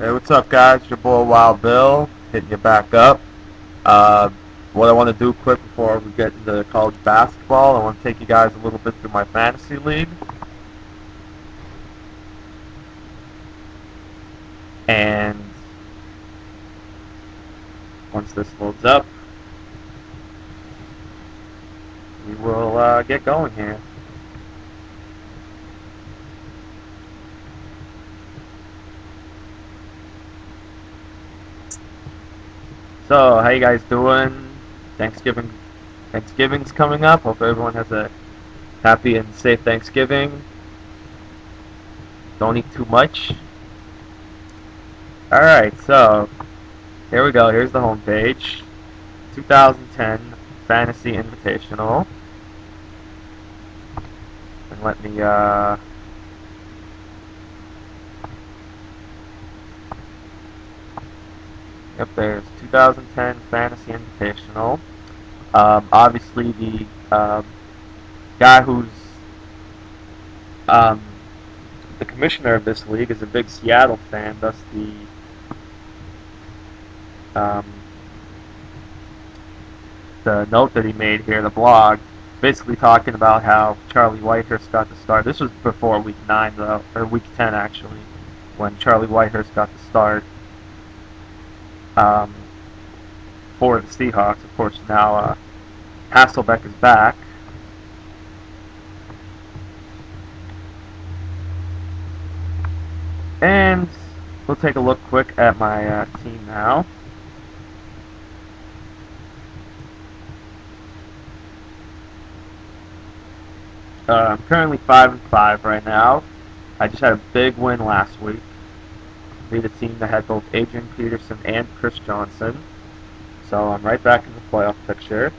Hey, what's up, guys? Your boy Wild Bill hitting you back up. Uh, what I want to do quick before we get into college basketball, I want to take you guys a little bit through my fantasy league. And once this loads up, we will get going here. So, how you guys doing? Thanksgiving's coming up. Hope everyone has a happy and safe Thanksgiving. Don't eat too much. All right, so here we go. Here's the homepage. 2010 Fantasy Invitational. And let me yep, there's 2010 Fantasy Invitational. Obviously, the guy who's um, the commissioner of this league is a big Seattle fan. Thus, um, the note that he made here, the blog, basically talking about how Charlie Whitehurst got the start. This was before Week 9, though, or Week 10 actually, when Charlie Whitehurst got the start um, for the Seahawks. Of course, now Hasselbeck is back. And we'll take a look quick at my team now. I'm currently 5-5 right now. I just had a big win last week. Beat a team that had both Adrian Peterson and Chris Johnson. So I'm right back in the playoff picture.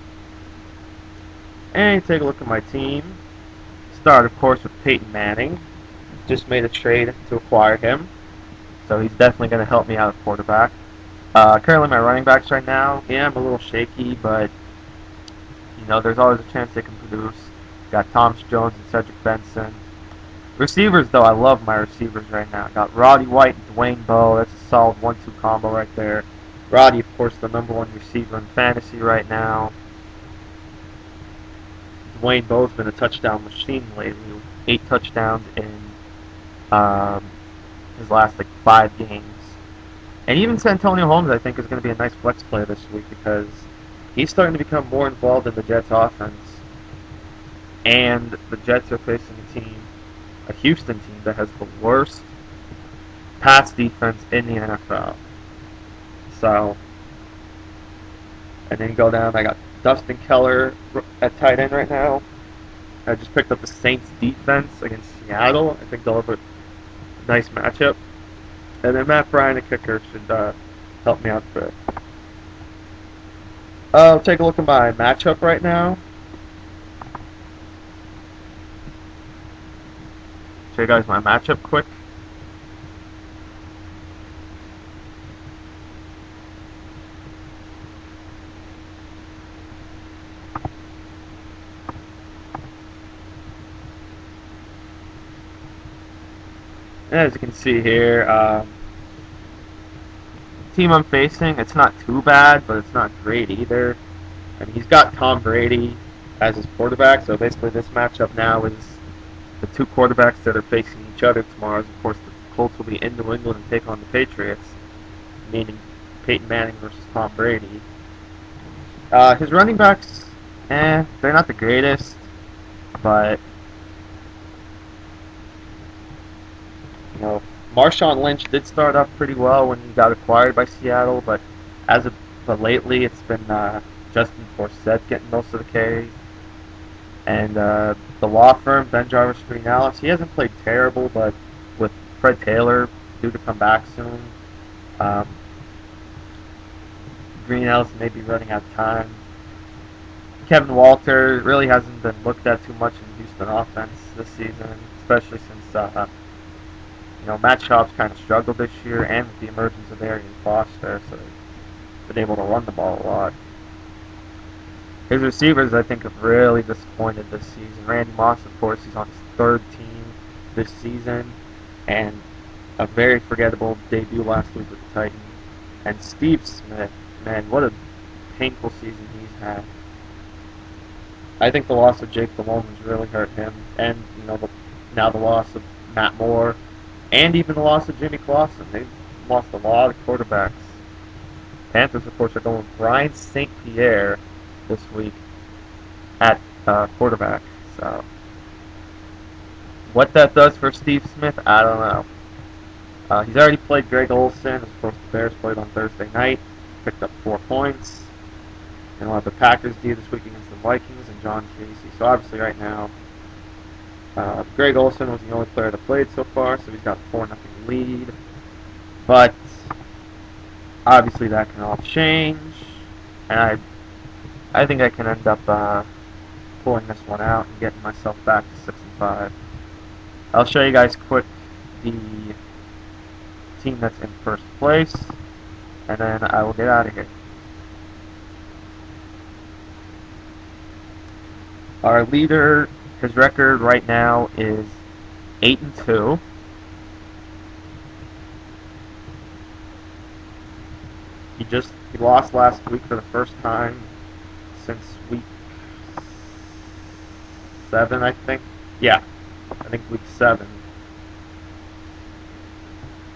And you take a look at my team. Start, of course, with Peyton Manning. Just made a trade to acquire him. So he's definitely going to help me out at quarterback. Currently my running backs right now, yeah, I'm a little shaky, but there's always a chance they can produce. Got Thomas Jones and Cedric Benson. Receivers, though, I love my receivers right now. Got Roddy White and Dwayne Bowe. That's a solid 1-2 combo right there. Roddy, of course, the #1 receiver in fantasy right now. Dwayne Bowe's been a touchdown machine lately. 8 touchdowns in his last 5 games. And even Santonio Holmes, I think, is going to be a nice flex play this week because he's starting to become more involved in the Jets' offense. And the Jets are facing a Houston team that has the worst pass defense in the NFL. So, and then you go down, I got Dustin Keller at tight end right now. I just picked up the Saints defense against Seattle. I think they'll have a nice matchup. And then Matt Bryan, a kicker, should help me out for it. Take a look at my matchup right now. Show you guys my matchup quick. And as you can see here, team I'm facing, it's not too bad, but it's not great either. And he's got Tom Brady as his quarterback, so basically this matchup now is the two quarterbacks that are facing each other tomorrow. Of course, the Colts will be in New England and take on the Patriots, meaning Peyton Manning versus Tom Brady. His running backs, they're not the greatest, but Marshawn Lynch did start off pretty well when he got acquired by Seattle, but lately it's been Justin Forsett getting most of the carries. And the law firm, Ben Jarvis Green Ellis, he hasn't played terrible, but with Fred Taylor due to come back soon, Green Ellis may be running out of time. Kevin Walter really hasn't been looked at too much in Houston offense this season, especially since Matt Schaub's kind of struggled this year, and with the emergence of Arian Foster, so they've been able to run the ball a lot. His receivers, I think, have really disappointed this season. Randy Moss, of course, he's on his 3rd team this season, and a very forgettable debut last week with the Titans. And Steve Smith, man, what a painful season he's had. I think the loss of Jake Delhomme has really hurt him, and now the loss of Matt Moore, and even the loss of Jimmy Clausen. They've lost a lot of quarterbacks. Panthers, of course, are going with Brian St. Pierre this week at quarterback. So, what that does for Steve Smith, I don't know. He's already played Greg Olsen. Of course, the Bears played on Thursday night, picked up 4 points. And we'll have the Packers do this week against the Vikings and John Casey. So obviously right now, Greg Olsen was the only player that played so far, so he's got a 4-0 lead. But obviously that can all change, and I think I can end up pulling this one out and getting myself back to 6-5. I'll show you guys quick the team that's in first place, and then I will get out of here. Our leader, his record right now is 8-2. He lost last week for the first time since week 7, I think. Yeah, I think week 7.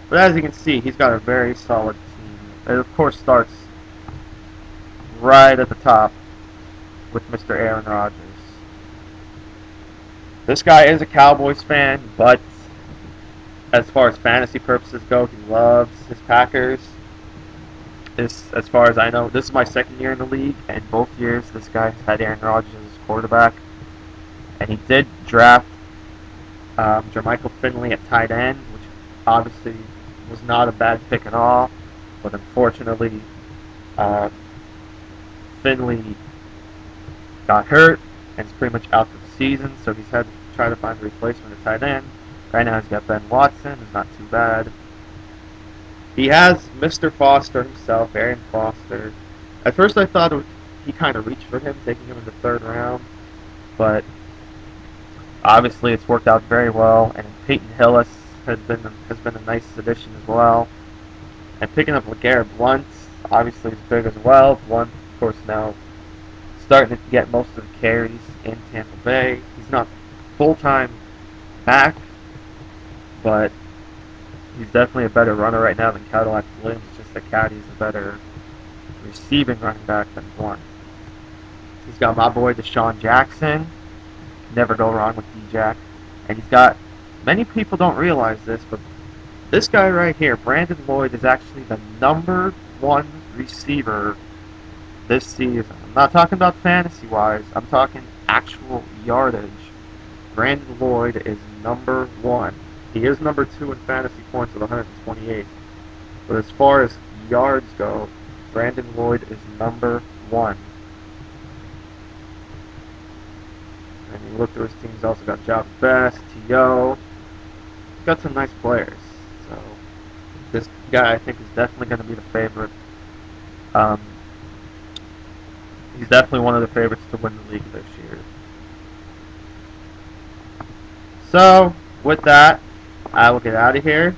But as you can see, he's got a very solid team. It of course starts right at the top with Mr. Aaron Rodgers. This guy is a Cowboys fan, but as far as fantasy purposes go, he loves his Packers. As far as I know, this is my second year in the league, and both years this guy has had Aaron Rodgers as his quarterback. And he did draft Jermichael Finley at tight end, which obviously was not a bad pick at all. But unfortunately, Finley got hurt and is pretty much out for the season, so he's had to try to find a replacement at tight end. Right now he's got Ben Watson, who's not too bad. He has Mr. Foster himself, Arian Foster. At first I thought he kind of reached for him, taking him in the 3rd round, but obviously it's worked out very well, and Peyton Hillis has been a nice addition as well. And picking up LeGarrette Blount, obviously is big as well. Blount, of course, now starting to get most of the carries in Tampa Bay. He's not full-time back, but he's definitely a better runner right now than Cadillac Williams. It's just that Caddy's a better receiving running back than Blount. He's got my boy Deshaun Jackson. Never go wrong with D-Jack. And he's got, many people don't realize this, but this guy right here, Brandon Lloyd, is actually the number 1 receiver this season. I'm not talking about fantasy-wise. I'm talking actual yardage. Brandon Lloyd is number 1. He is number 2 in fantasy points with 128. But as far as yards go, Brandon Lloyd is number 1. And you look through his team, he's also got Java Best, T.O. He's got some nice players. So this guy, I think, is definitely going to be the favorite. He's definitely one of the favorites to win the league this year. So, with that, I will get out of here.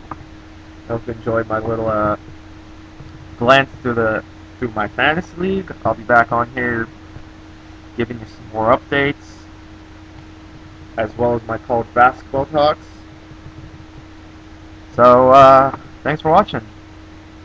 Hope you enjoyed my little glance through my fantasy league. I'll be back on here giving you some more updates, as well as my college basketball talks. So, thanks for watching.